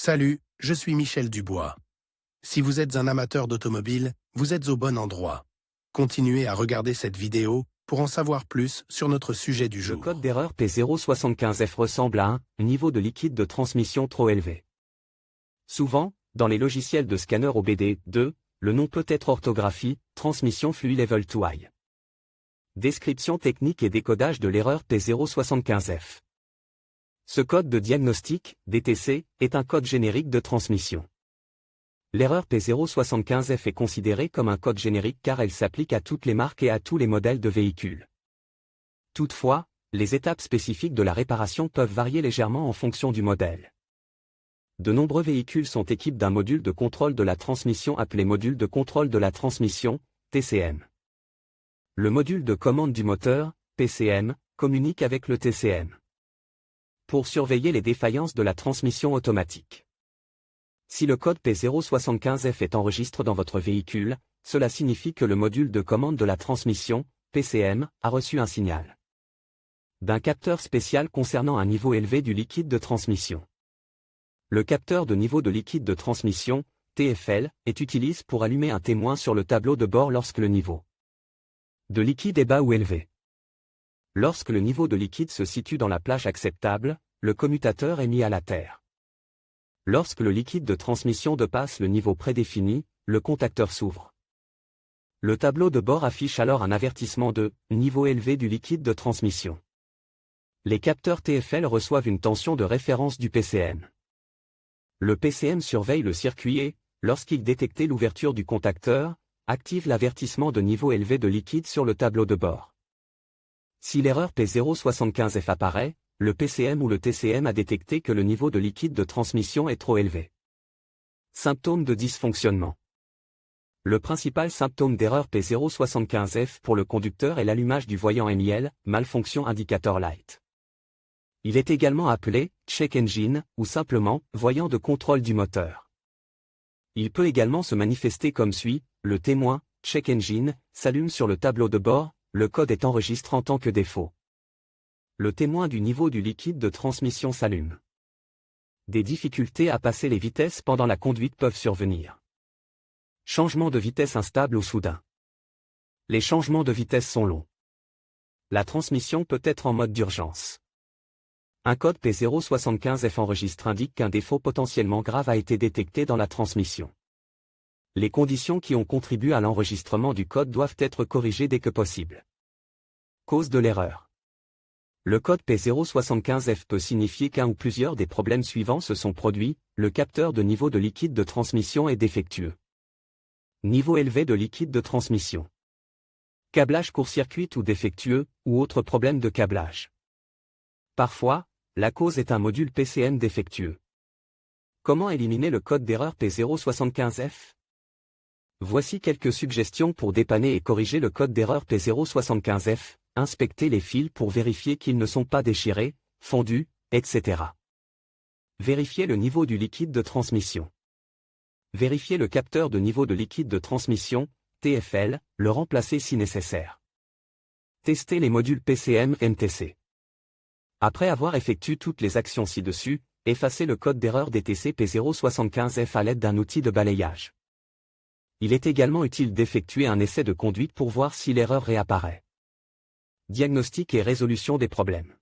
Salut, je suis Michel Dubois. Si vous êtes un amateur d'automobile, vous êtes au bon endroit. Continuez à regarder cette vidéo pour en savoir plus sur notre sujet du jour. Le code d'erreur P075F ressemble à un niveau de liquide de transmission trop élevé. Souvent, dans les logiciels de scanner OBD2, le nom peut être orthographie, transmission fluid level 2 high. Description technique et décodage de l'erreur P075F. Ce code de diagnostic, DTC, est un code générique de transmission. L'erreur P075F est considérée comme un code générique car elle s'applique à toutes les marques et à tous les modèles de véhicules. Toutefois, les étapes spécifiques de la réparation peuvent varier légèrement en fonction du modèle. De nombreux véhicules sont équipés d'un module de contrôle de la transmission appelé module de contrôle de la transmission, TCM. Le module de commande du moteur, PCM, communique avec le TCM pour surveiller les défaillances de la transmission automatique. Si le code P075F est enregistré dans votre véhicule, cela signifie que le module de commande de la transmission, PCM, a reçu un signal d'un capteur spécial concernant un niveau élevé du liquide de transmission. Le capteur de niveau de liquide de transmission, TFL, est utilisé pour allumer un témoin sur le tableau de bord lorsque le niveau de liquide est bas ou élevé. Lorsque le niveau de liquide se situe dans la plage acceptable, le commutateur est mis à la terre. Lorsque le liquide de transmission dépasse le niveau prédéfini, le contacteur s'ouvre. Le tableau de bord affiche alors un avertissement de « niveau élevé du liquide de transmission ». Les capteurs TFL reçoivent une tension de référence du PCM. Le PCM surveille le circuit et, lorsqu'il détecte l'ouverture du contacteur, active l'avertissement de niveau élevé de liquide sur le tableau de bord. Si l'erreur P075F apparaît, le PCM ou le TCM a détecté que le niveau de liquide de transmission est trop élevé. Symptômes de dysfonctionnement. Le principal symptôme d'erreur P075F pour le conducteur est l'allumage du voyant MIL, Malfunction Indicator Light. Il est également appelé check engine ou simplement voyant de contrôle du moteur. Il peut également se manifester comme suit: le témoin, check engine, s'allume sur le tableau de bord, le code est enregistré en tant que défaut. Le témoin du niveau du liquide de transmission s'allume. Des difficultés à passer les vitesses pendant la conduite peuvent survenir. Changement de vitesse instable ou soudain. Les changements de vitesse sont longs. La transmission peut être en mode d'urgence. Un code P075F enregistré indique qu'un défaut potentiellement grave a été détecté dans la transmission. Les conditions qui ont contribué à l'enregistrement du code doivent être corrigées dès que possible. Cause de l'erreur. Le code P075F peut signifier qu'un ou plusieurs des problèmes suivants se sont produits: le capteur de niveau de liquide de transmission est défectueux. Niveau élevé de liquide de transmission. Câblage court-circuit ou défectueux, ou autre problème de câblage. Parfois, la cause est un module PCM défectueux. Comment éliminer le code d'erreur P075F ? Voici quelques suggestions pour dépanner et corriger le code d'erreur P075F. Inspectez les fils pour vérifier qu'ils ne sont pas déchirés, fondus, etc. Vérifiez le niveau du liquide de transmission. Vérifiez le capteur de niveau de liquide de transmission, TFL, le remplacer si nécessaire. Testez les modules PCM MTC. Après avoir effectué toutes les actions ci-dessus, effacez le code d'erreur DTC P075F à l'aide d'un outil de balayage. Il est également utile d'effectuer un essai de conduite pour voir si l'erreur réapparaît. Diagnostic et résolution des problèmes.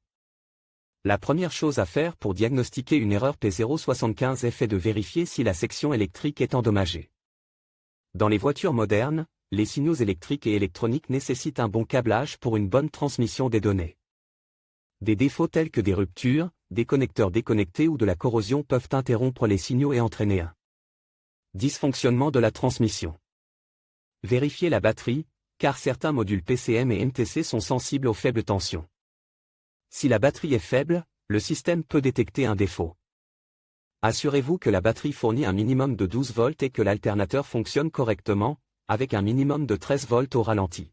La première chose à faire pour diagnostiquer une erreur P075F est de vérifier si la section électrique est endommagée. Dans les voitures modernes, les signaux électriques et électroniques nécessitent un bon câblage pour une bonne transmission des données. Des défauts tels que des ruptures, des connecteurs déconnectés ou de la corrosion peuvent interrompre les signaux et entraîner un dysfonctionnement de la transmission. Vérifiez la batterie, car certains modules PCM et MTC sont sensibles aux faibles tensions. Si la batterie est faible, le système peut détecter un défaut. Assurez-vous que la batterie fournit un minimum de 12 volts et que l'alternateur fonctionne correctement, avec un minimum de 13 volts au ralenti.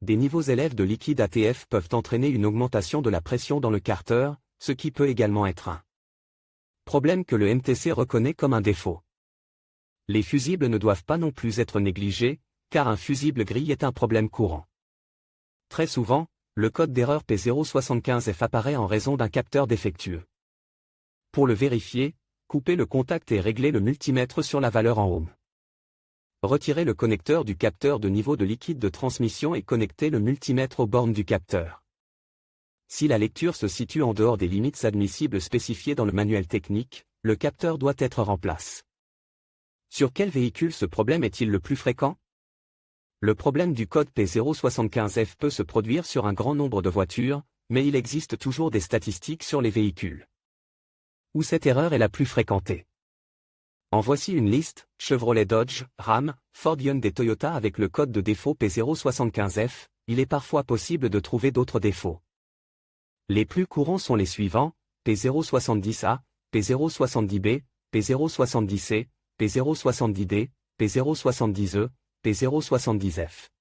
Des niveaux élevés de liquide ATF peuvent entraîner une augmentation de la pression dans le carter, ce qui peut également être un problème que le MTC reconnaît comme un défaut. Les fusibles ne doivent pas non plus être négligés, car un fusible grille est un problème courant. Très souvent, le code d'erreur P075F apparaît en raison d'un capteur défectueux. Pour le vérifier, coupez le contact et réglez le multimètre sur la valeur en ohm. Retirez le connecteur du capteur de niveau de liquide de transmission et connectez le multimètre aux bornes du capteur. Si la lecture se situe en dehors des limites admissibles spécifiées dans le manuel technique, le capteur doit être remplacé. Sur quel véhicule ce problème est-il le plus fréquent? Le problème du code P075F peut se produire sur un grand nombre de voitures, mais il existe toujours des statistiques sur les véhicules où cette erreur est la plus fréquentée. En voici une liste: Chevrolet, Dodge, Ram, Ford, Hyundai, Toyota avec le code de défaut P075F. Il est parfois possible de trouver d'autres défauts. Les plus courants sont les suivants: P070A, P070B, P070C, P070D, P070E, P070F.